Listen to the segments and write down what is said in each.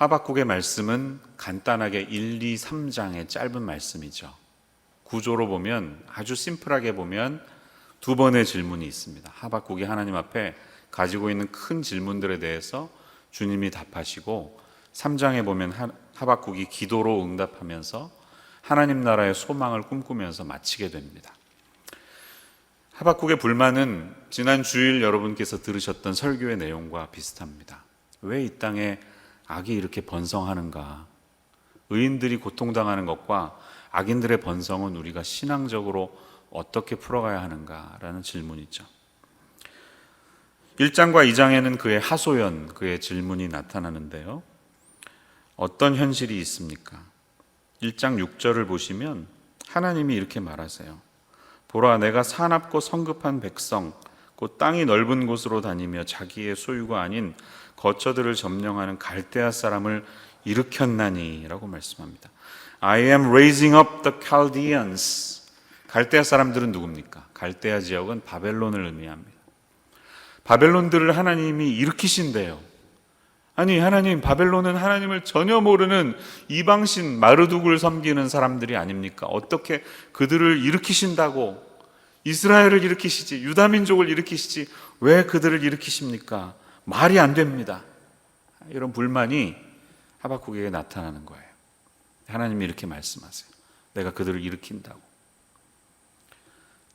하박국의 말씀은 간단하게 1, 2, 3장의 짧은 말씀이죠. 구조로 보면, 아주 심플하게 보면 두 번의 질문이 있습니다. 하박국이 하나님 앞에 가지고 있는 큰 질문들에 대해서 주님이 답하시고, 3장에 보면 하박국이 기도로 응답하면서 하나님 나라의 소망을 꿈꾸면서 마치게 됩니다. 하박국의 불만은 지난 주일 여러분께서 들으셨던 설교의 내용과 비슷합니다. 왜 이 땅에 악이 이렇게 번성하는가? 의인들이 고통당하는 것과 악인들의 번성은 우리가 신앙적으로 어떻게 풀어가야 하는가라는 질문이죠. 1장과 2장에는 그의 하소연, 그의 질문이 나타나는데요. 어떤 현실이 있습니까? 1장 6절을 보시면 하나님이 이렇게 말하세요. 보라, 내가 사납고 성급한 백성, 곧 땅이 넓은 곳으로 다니며 자기의 소유가 아닌 거처들을 점령하는 갈대아 사람을 일으켰나니 라고 말씀합니다. I am raising up the Chaldeans. 갈대아 사람들은 누굽니까? 갈대아 지역은 바벨론을 의미합니다. 바벨론들을 하나님이 일으키신대요. 아니, 하나님, 바벨론은 하나님을 전혀 모르는 이방신 마르둑을 섬기는 사람들이 아닙니까? 어떻게 그들을 일으키신다고? 이스라엘을 일으키시지, 유다민족을 일으키시지, 왜 그들을 일으키십니까? 말이 안 됩니다. 이런 불만이 하박국에게 나타나는 거예요. 하나님이 이렇게 말씀하세요. 내가 그들을 일으킨다고.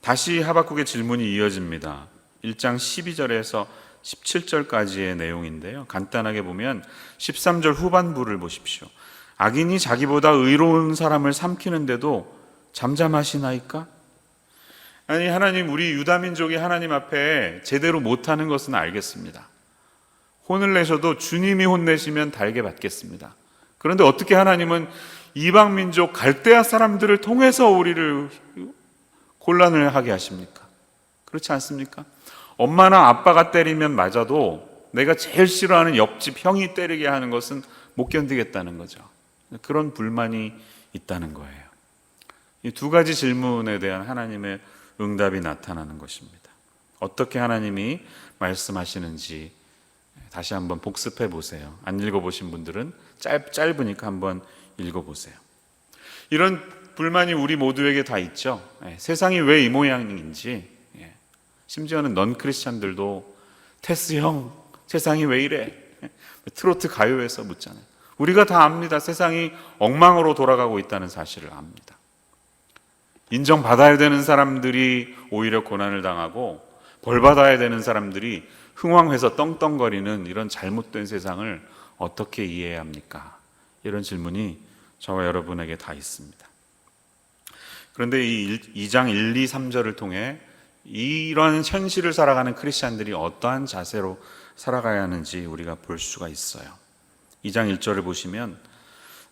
다시 하박국의 질문이 이어집니다. 1장 12절에서 17절까지의 내용인데요. 간단하게 보면 13절 후반부를 보십시오. 악인이 자기보다 의로운 사람을 삼키는데도 잠잠하시나이까? 아니, 하나님, 우리 유다민족이 하나님 앞에 제대로 못하는 것은 알겠습니다. 혼을 내셔도 주님이 혼내시면 달게 받겠습니다. 그런데 어떻게 하나님은 이방민족 갈대아 사람들을 통해서 우리를 곤란을 하게 하십니까? 그렇지 않습니까? 엄마나 아빠가 때리면 맞아도 내가 제일 싫어하는 옆집 형이 때리게 하는 것은 못 견디겠다는 거죠. 그런 불만이 있다는 거예요. 이 두 가지 질문에 대한 하나님의 응답이 나타나는 것입니다. 어떻게 하나님이 말씀하시는지 다시 한번 복습해 보세요. 안 읽어보신 분들은 짧으니까 한번 읽어보세요. 이런 불만이 우리 모두에게 다 있죠. 세상이 왜 이 모양인지, 심지어는 넌 크리스찬들도 테스 형, 세상이 왜 이래? 트로트 가요에서 묻잖아요. 우리가 다 압니다. 세상이 엉망으로 돌아가고 있다는 사실을 압니다. 인정받아야 되는 사람들이 오히려 고난을 당하고 벌받아야 되는 사람들이 흥황해서 떵떵거리는 이런 잘못된 세상을 어떻게 이해해야 합니까? 이런 질문이 저와 여러분에게 다 있습니다. 그런데 이 2장 1, 2, 3절을 통해 이런 현실을 살아가는 크리스찬들이 어떠한 자세로 살아가야 하는지 우리가 볼 수가 있어요. 2장 1절을 보시면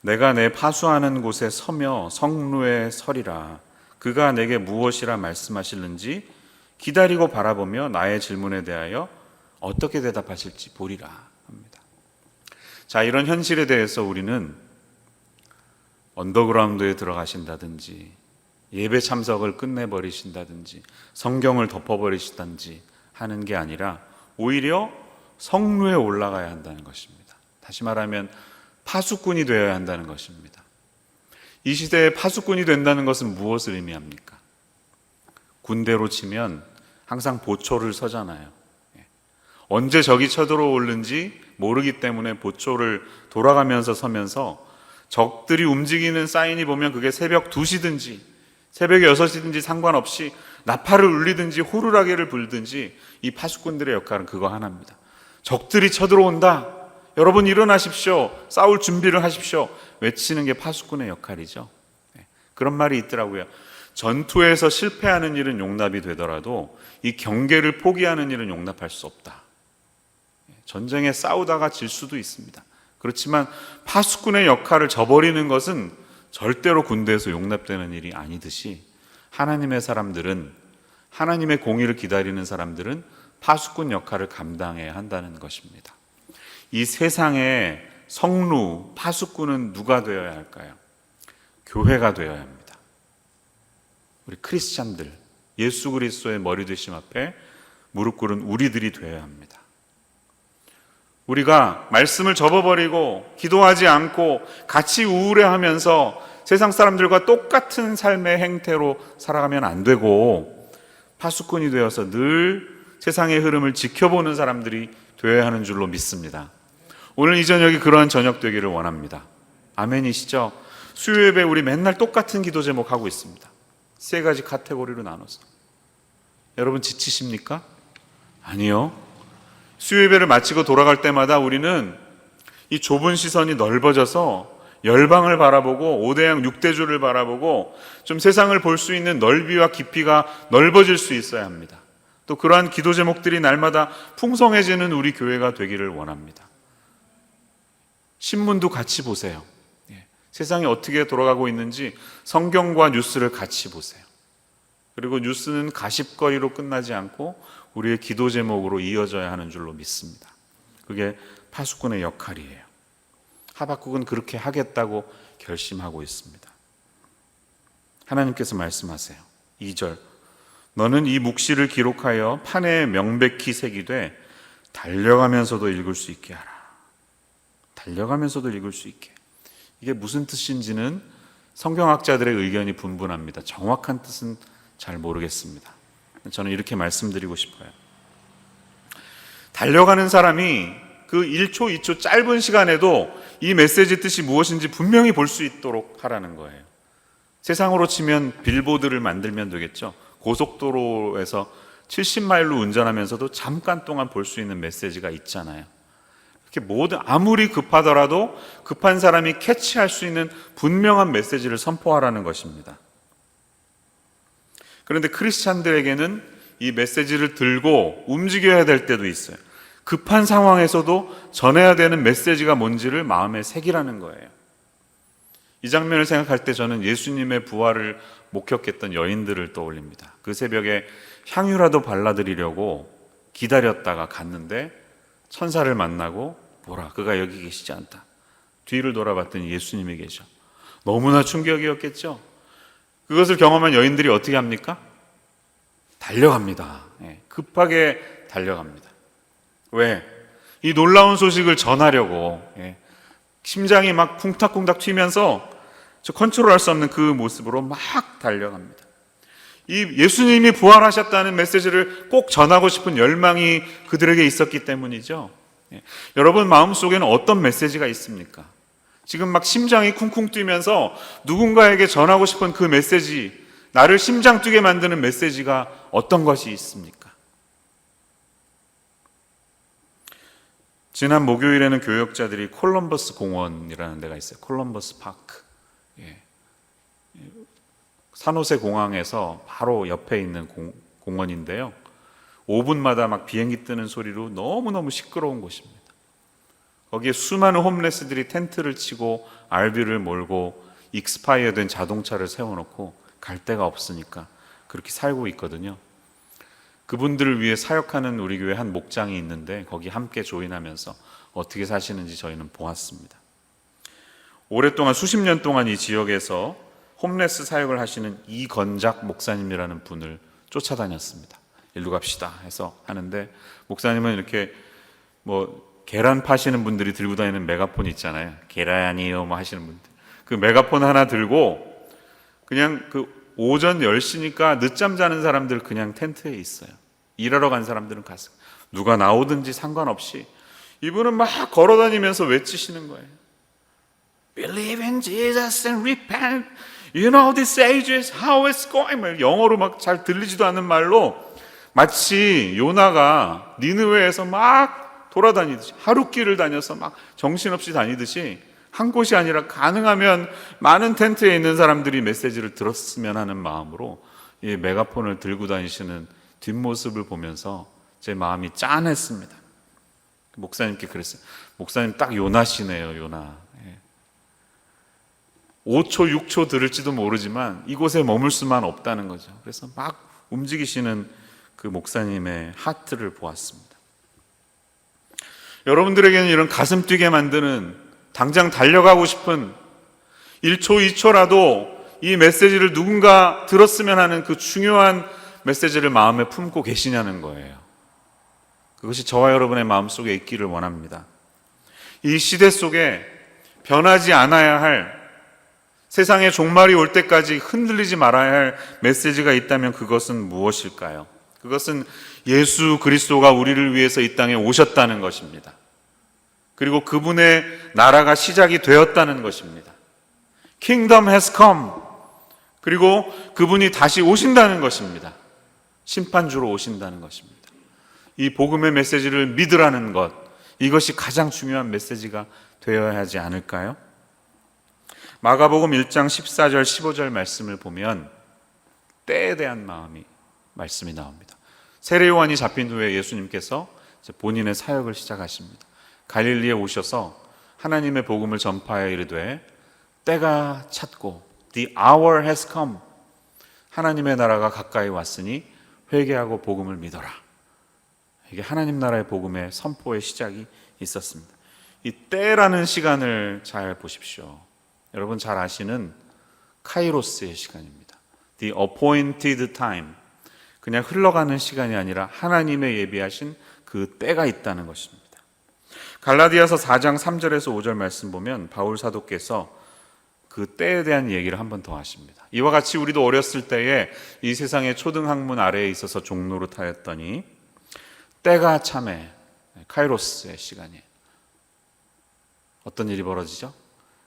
내가 내 파수하는 곳에 서며 성루에 서리라. 그가 내게 무엇이라 말씀하실는지 기다리고 바라보며 나의 질문에 대하여 어떻게 대답하실지 보리라 합니다. 자, 이런 현실에 대해서 우리는 언더그라운드에 들어가신다든지 예배 참석을 끝내버리신다든지 성경을 덮어버리시든지 하는 게 아니라 오히려 성루에 올라가야 한다는 것입니다. 다시 말하면 파수꾼이 되어야 한다는 것입니다. 이 시대에 파수꾼이 된다는 것은 무엇을 의미합니까? 군대로 치면 항상 보초를 서잖아요. 언제 적이 쳐들어오는지 모르기 때문에 보초를 돌아가면서 서면서 적들이 움직이는 사인이 보면 그게 새벽 2시든지 새벽 6시든지 상관없이 나팔을 울리든지 호루라기를 불든지 이 파수꾼들의 역할은 그거 하나입니다. 적들이 쳐들어온다. 여러분 일어나십시오. 싸울 준비를 하십시오. 외치는 게 파수꾼의 역할이죠. 그런 말이 있더라고요. 전투에서 실패하는 일은 용납이 되더라도 이 경계를 포기하는 일은 용납할 수 없다. 전쟁에 싸우다가 질 수도 있습니다. 그렇지만 파수꾼의 역할을 저버리는 것은 절대로 군대에서 용납되는 일이 아니듯이 하나님의 사람들은, 하나님의 공의를 기다리는 사람들은 파수꾼 역할을 감당해야 한다는 것입니다. 이 세상의 성루, 파수꾼은 누가 되어야 할까요? 교회가 되어야 합니다. 우리 크리스찬들, 예수 그리스도의 머리 되심 앞에 무릎 꿇은 우리들이 되어야 합니다. 우리가 말씀을 접어버리고 기도하지 않고 같이 우울해하면서 세상 사람들과 똑같은 삶의 행태로 살아가면 안 되고 파수꾼이 되어서 늘 세상의 흐름을 지켜보는 사람들이 되어야 하는 줄로 믿습니다. 오늘 이 저녁이 그러한 저녁 되기를 원합니다. 아멘이시죠? 수요 예배 우리 맨날 똑같은 기도 제목 하고 있습니다. 3가지 카테고리로 나눠서. 여러분 지치십니까? 아니요. 수요 예배를 마치고 돌아갈 때마다 우리는 이 좁은 시선이 넓어져서 열방을 바라보고 5대양 6대주를 바라보고 좀 세상을 볼 수 있는 넓이와 깊이가 넓어질 수 있어야 합니다. 또 그러한 기도 제목들이 날마다 풍성해지는 우리 교회가 되기를 원합니다. 신문도 같이 보세요. 세상이 어떻게 돌아가고 있는지 성경과 뉴스를 같이 보세요. 그리고 뉴스는 가십거리로 끝나지 않고 우리의 기도 제목으로 이어져야 하는 줄로 믿습니다. 그게 파수꾼의 역할이에요. 하박국은 그렇게 하겠다고 결심하고 있습니다. 하나님께서 말씀하세요. 2절, 너는 이 묵시를 기록하여 판에 명백히 새기되 달려가면서도 읽을 수 있게 하라. 달려가면서도 읽을 수 있게. 이게 무슨 뜻인지는 성경학자들의 의견이 분분합니다. 정확한 뜻은 잘 모르겠습니다. 저는 이렇게 말씀드리고 싶어요. 달려가는 사람이 그 1초, 2초 짧은 시간에도 이 메시지 뜻이 무엇인지 분명히 볼 수 있도록 하라는 거예요. 세상으로 치면 빌보드를 만들면 되겠죠. 고속도로에서 70마일로 운전하면서도 잠깐 동안 볼 수 있는 메시지가 있잖아요. 이렇게 아무리 급하더라도 급한 사람이 캐치할 수 있는 분명한 메시지를 선포하라는 것입니다. 그런데 크리스찬들에게는 이 메시지를 들고 움직여야 될 때도 있어요. 급한 상황에서도 전해야 되는 메시지가 뭔지를 마음에 새기라는 거예요. 이 장면을 생각할 때 저는 예수님의 부활을 목격했던 여인들을 떠올립니다. 그 새벽에 향유라도 발라드리려고 기다렸다가 갔는데 천사를 만나고 보라, 그가 여기 계시지 않다. 뒤를 돌아봤더니 예수님이 계셔. 너무나 충격이었겠죠. 그것을 경험한 여인들이 어떻게 합니까? 달려갑니다. 급하게 달려갑니다. 왜? 이 놀라운 소식을 전하려고. 심장이 막 쿵탁쿵탁 튀면서 저 컨트롤할 수 없는 그 모습으로 막 달려갑니다. 이 예수님이 부활하셨다는 메시지를 꼭 전하고 싶은 열망이 그들에게 있었기 때문이죠. 여러분 마음속에는 어떤 메시지가 있습니까? 지금 막 심장이 쿵쿵 뛰면서 누군가에게 전하고 싶은 그 메시지, 나를 심장 뛰게 만드는 메시지가 어떤 것이 있습니까? 지난 목요일에는 교역자들이 콜럼버스 공원이라는 데가 있어요. 콜럼버스 파크. 산호세 공항에서 바로 옆에 있는 공원인데요. 5분마다 막 비행기 뜨는 소리로 너무너무 시끄러운 곳입니다. 거기에 수많은 홈레스들이 텐트를 치고 RV를 몰고 익스파이어 된 자동차를 세워놓고 갈 데가 없으니까 그렇게 살고 있거든요. 그분들을 위해 사역하는 우리 교회 한 목장이 있는데 거기 함께 조인하면서 어떻게 사시는지 저희는 보았습니다. 오랫동안 수십 년 동안 이 지역에서 홈레스 사역을 하시는 이건작 목사님이라는 분을 쫓아다녔습니다. 일로 갑시다 해서 하는데, 목사님은 이렇게 계란 파시는 분들이 들고 다니는 메가폰 있잖아요. 계란이요 하시는 분들, 그 메가폰 하나 들고 그냥 그 오전 10시니까 늦잠 자는 사람들 그냥 텐트에 있어요. 일하러 간 사람들은 가서 누가 나오든지 상관없이 이분은 막 걸어다니면서 외치시는 거예요. Believe in Jesus and repent. You know this age is how it's going. 영어로 막 잘 들리지도 않는 말로 마치 요나가 니느웨에서 막 돌아다니듯이, 하룻길을 다녀서 막 정신없이 다니듯이 한 곳이 아니라 가능하면 많은 텐트에 있는 사람들이 메시지를 들었으면 하는 마음으로 이 메가폰을 들고 다니시는 뒷모습을 보면서 제 마음이 짠했습니다. 목사님께 그랬어요. 목사님 딱 요나시네요. 요나. 5초 6초 들을지도 모르지만 이곳에 머물 수만 없다는 거죠. 그래서 막 움직이시는 그 목사님의 하트를 보았습니다. 여러분들에게는 이런 가슴 뛰게 만드는, 당장 달려가고 싶은 1초 2초라도 이 메시지를 누군가 들었으면 하는 그 중요한 메시지를 마음에 품고 계시냐는 거예요. 그것이 저와 여러분의 마음속에 있기를 원합니다. 이 시대 속에 변하지 않아야 할, 세상의 종말이 올 때까지 흔들리지 말아야 할 메시지가 있다면 그것은 무엇일까요? 그것은 예수 그리스도가 우리를 위해서 이 땅에 오셨다는 것입니다. 그리고 그분의 나라가 시작이 되었다는 것입니다. Kingdom has come. 그리고 그분이 다시 오신다는 것입니다. 심판주로 오신다는 것입니다. 이 복음의 메시지를 믿으라는 것, 이것이 가장 중요한 메시지가 되어야 하지 않을까요? 마가복음 1장 14절 15절 말씀을 보면 때에 대한 말씀이 나옵니다. 세례 요한이 잡힌 후에 예수님께서 본인의 사역을 시작하십니다. 갈릴리에 오셔서 하나님의 복음을 전파하여 이르되 때가 찼고 The hour has come. 하나님의 나라가 가까이 왔으니 회개하고 복음을 믿어라. 이게 하나님 나라의 복음의 선포의 시작이 있었습니다. 이 때라는 시간을 잘 보십시오. 여러분 잘 아시는 카이로스의 시간입니다. The appointed time. 그냥 흘러가는 시간이 아니라 하나님의 예비하신 그 때가 있다는 것입니다. 갈라디아서 4장 3절에서 5절 말씀 보면 바울 사도께서 그 때에 대한 얘기를 한 번 더 하십니다. 이와 같이 우리도 어렸을 때에 이 세상의 초등학문 아래에 있어서 종노릇하였더니 때가 참에 카이로스의 시간이에요. 어떤 일이 벌어지죠?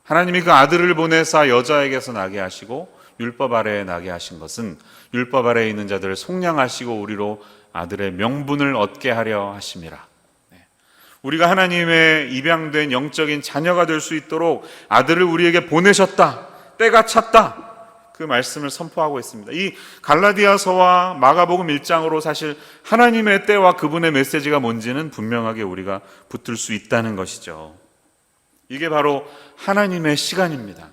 하나님이 그 아들을 보내사 여자에게서 나게 하시고 율법 아래에 나게 하신 것은 율법 아래에 있는 자들을 속량하시고 우리로 아들의 명분을 얻게 하려 하심이라. 우리가 하나님의 입양된 영적인 자녀가 될 수 있도록 아들을 우리에게 보내셨다. 때가 찼다. 그 말씀을 선포하고 있습니다. 이 갈라디아서와 마가복음 1장으로 사실 하나님의 때와 그분의 메시지가 뭔지는 분명하게 우리가 붙들 수 있다는 것이죠. 이게 바로 하나님의 시간입니다.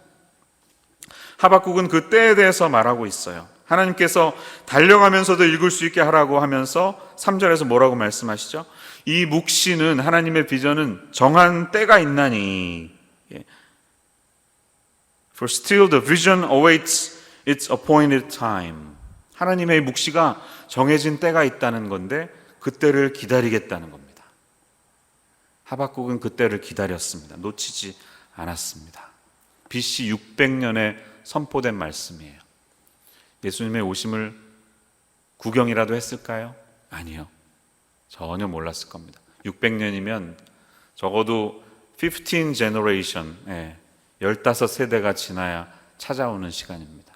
하박국은 그 때에 대해서 말하고 있어요. 하나님께서 달려가면서도 읽을 수 있게 하라고 하면서 3절에서 뭐라고 말씀하시죠? 이 묵시는, 하나님의 비전은 정한 때가 있나니 For still the vision awaits its appointed time. 하나님의 묵시가 정해진 때가 있다는 건데 그 때를 기다리겠다는 겁니다. 하박국은 그 때를 기다렸습니다. 놓치지 않았습니다. BC 600년에 선포된 말씀이에요. 예수님의 오심을 구경이라도 했을까요? 아니요. 전혀 몰랐을 겁니다. 600년이면 적어도 15 generation, 15세대가 지나야 찾아오는 시간입니다.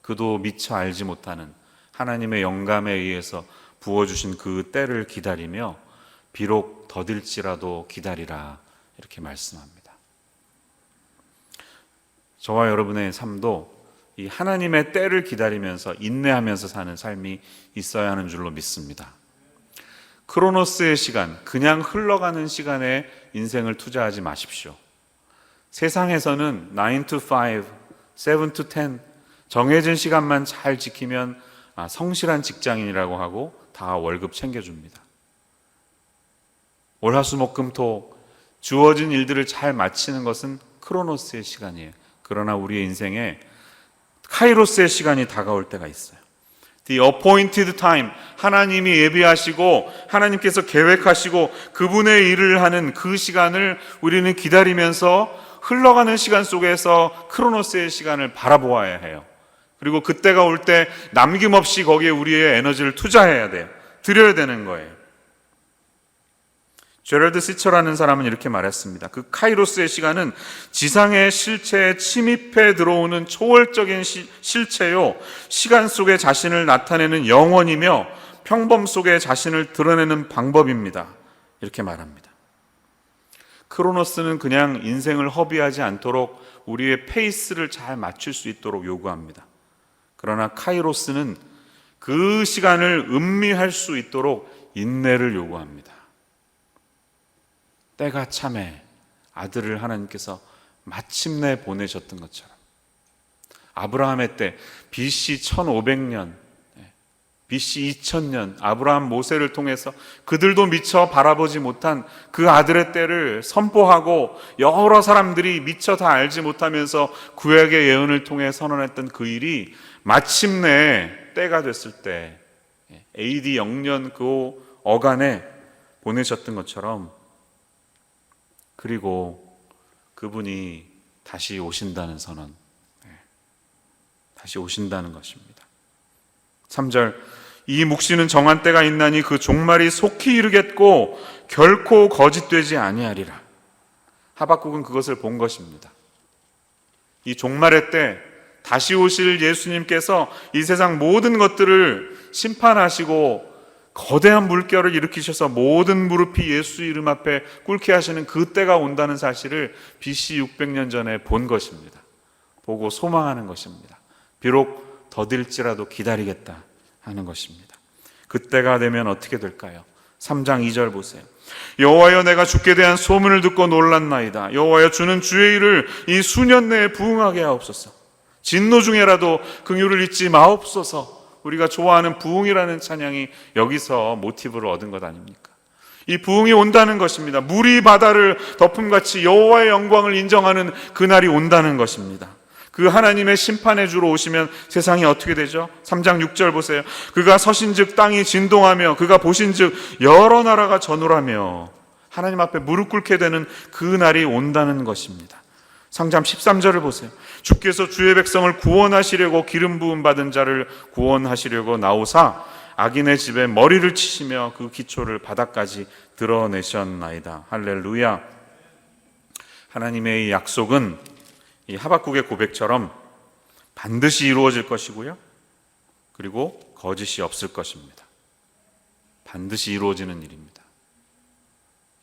그도 미처 알지 못하는 하나님의 영감에 의해서 부어주신 그 때를 기다리며 비록 더딜지라도 기다리라 이렇게 말씀합니다. 저와 여러분의 삶도 이 하나님의 때를 기다리면서 인내하면서 사는 삶이 있어야 하는 줄로 믿습니다. 크로노스의 시간, 그냥 흘러가는 시간에 인생을 투자하지 마십시오. 세상에서는 9 to 5, 7 to 10 정해진 시간만 잘 지키면 성실한 직장인이라고 하고 다 월급 챙겨줍니다. 월화수목금토 주어진 일들을 잘 마치는 것은 크로노스의 시간이에요. 그러나 우리의 인생에 카이로스의 시간이 다가올 때가 있어요. The appointed time, 하나님이 예비하시고 하나님께서 계획하시고 그분의 일을 하는 그 시간을 우리는 기다리면서 흘러가는 시간 속에서 크로노스의 시간을 바라보아야 해요. 그리고 그때가 올 때 남김없이 거기에 우리의 에너지를 투자해야 돼요. 드려야 되는 거예요. 제럴드 시처라는 사람은 이렇게 말했습니다. 그 카이로스의 시간은 지상의 실체에 침입해 들어오는 초월적인 실체요, 시간 속에 자신을 나타내는 영혼이며 평범 속에 자신을 드러내는 방법입니다. 이렇게 말합니다. 크로노스는 그냥 인생을 허비하지 않도록 우리의 페이스를 잘 맞출 수 있도록 요구합니다. 그러나 카이로스는 그 시간을 음미할 수 있도록 인내를 요구합니다. 때가 참에 아들을 하나님께서 마침내 보내셨던 것처럼 아브라함의 때 BC 1500년, BC 2000년 아브라함 모세를 통해서 그들도 미처 바라보지 못한 그 아들의 때를 선포하고 여러 사람들이 미처 다 알지 못하면서 구약의 예언을 통해 선언했던 그 일이 마침내 때가 됐을 때 AD 0년 그 어간에 보내셨던 것처럼 그리고 그분이 다시 오신다는 선언, 다시 오신다는 것입니다. 3절, 이 묵시는 정한 때가 있나니 그 종말이 속히 이르겠고 결코 거짓되지 아니하리라. 하박국은 그것을 본 것입니다. 이 종말의 때 다시 오실 예수님께서 이 세상 모든 것들을 심판하시고 거대한 물결을 일으키셔서 모든 무릎이 예수 이름 앞에 꿇게 하시는 그 때가 온다는 사실을 BC 600년 전에 본 것입니다. 보고 소망하는 것입니다. 비록 더딜지라도 기다리겠다 하는 것입니다. 그때가 되면 어떻게 될까요? 3장 2절 보세요. 여호와여, 내가 주께 대한 소문을 듣고 놀랐나이다. 여호와여, 주는 주의 일을 이 수년 내에 부응하게 하옵소서. 진노 중에라도 긍휼을 잊지 마옵소서. 우리가 좋아하는 부응이라는 찬양이 여기서 모티브를 얻은 것 아닙니까? 이 부응이 온다는 것입니다. 물이 바다를 덮음같이 여호와의 영광을 인정하는 그날이 온다는 것입니다. 그 하나님의 심판의 주로 오시면 세상이 어떻게 되죠? 3장 6절 보세요. 그가 서신즉 땅이 진동하며 그가 보신즉 여러 나라가 전울하며, 하나님 앞에 무릎 꿇게 되는 그 날이 온다는 것입니다. 3장 13절을 보세요. 주께서 주의 백성을 구원하시려고 기름 부음 받은 자를 구원하시려고 나오사 악인의 집에 머리를 치시며 그 기초를 바닥까지 드러내셨나이다. 할렐루야. 하나님의 이 약속은 이 하박국의 고백처럼 반드시 이루어질 것이고요, 그리고 거짓이 없을 것입니다. 반드시 이루어지는 일입니다.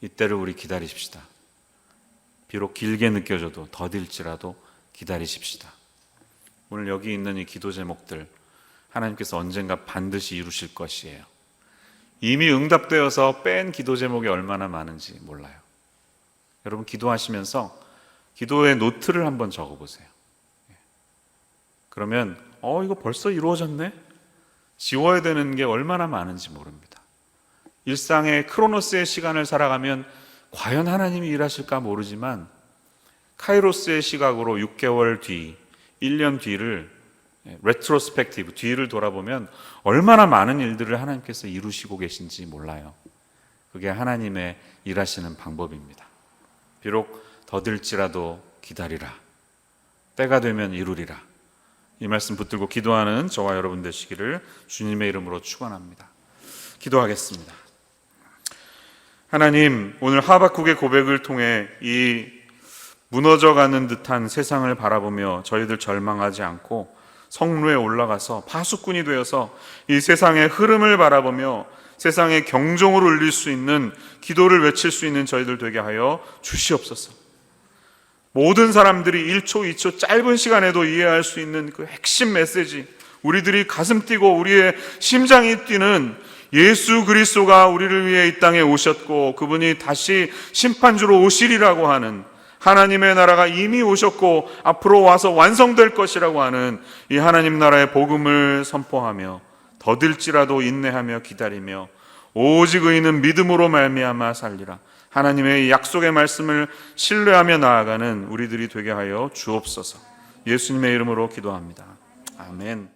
이때를 우리 기다리십시다. 비록 길게 느껴져도 더딜지라도 기다리십시다. 오늘 여기 있는 이 기도 제목들 하나님께서 언젠가 반드시 이루실 것이에요. 이미 응답되어서 뺀 기도 제목이 얼마나 많은지 몰라요. 여러분 기도하시면서 기도의 노트를 한번 적어보세요. 그러면 이거 벌써 이루어졌네? 지워야 되는 게 얼마나 많은지 모릅니다. 일상의 크로노스의 시간을 살아가면 과연 하나님이 일하실까 모르지만 카이로스의 시각으로 6개월 뒤, 1년 뒤를 레트로스펙티브, 뒤를 돌아보면 얼마나 많은 일들을 하나님께서 이루시고 계신지 몰라요. 그게 하나님의 일하시는 방법입니다. 비록 더딜지라도 기다리라. 때가 되면 이루리라. 이 말씀 붙들고 기도하는 저와 여러분 되시기를 주님의 이름으로 축원합니다. 기도하겠습니다. 하나님, 오늘 하박국의 고백을 통해 이 무너져가는 듯한 세상을 바라보며 저희들 절망하지 않고 성루에 올라가서 파수꾼이 되어서 이 세상의 흐름을 바라보며 세상의 경종을 울릴 수 있는 기도를 외칠 수 있는 저희들 되게 하여 주시옵소서. 모든 사람들이 1초, 2초 짧은 시간에도 이해할 수 있는 그 핵심 메시지, 우리들이 가슴 뛰고 우리의 심장이 뛰는 예수 그리스도가 우리를 위해 이 땅에 오셨고 그분이 다시 심판주로 오시리라고 하는, 하나님의 나라가 이미 오셨고 앞으로 와서 완성될 것이라고 하는 이 하나님 나라의 복음을 선포하며 더딜지라도 인내하며 기다리며 오직 의인은 믿음으로 말미암아 살리라. 하나님의 약속의 말씀을 신뢰하며 나아가는 우리들이 되게 하여 주옵소서. 예수님의 이름으로 기도합니다. 아멘.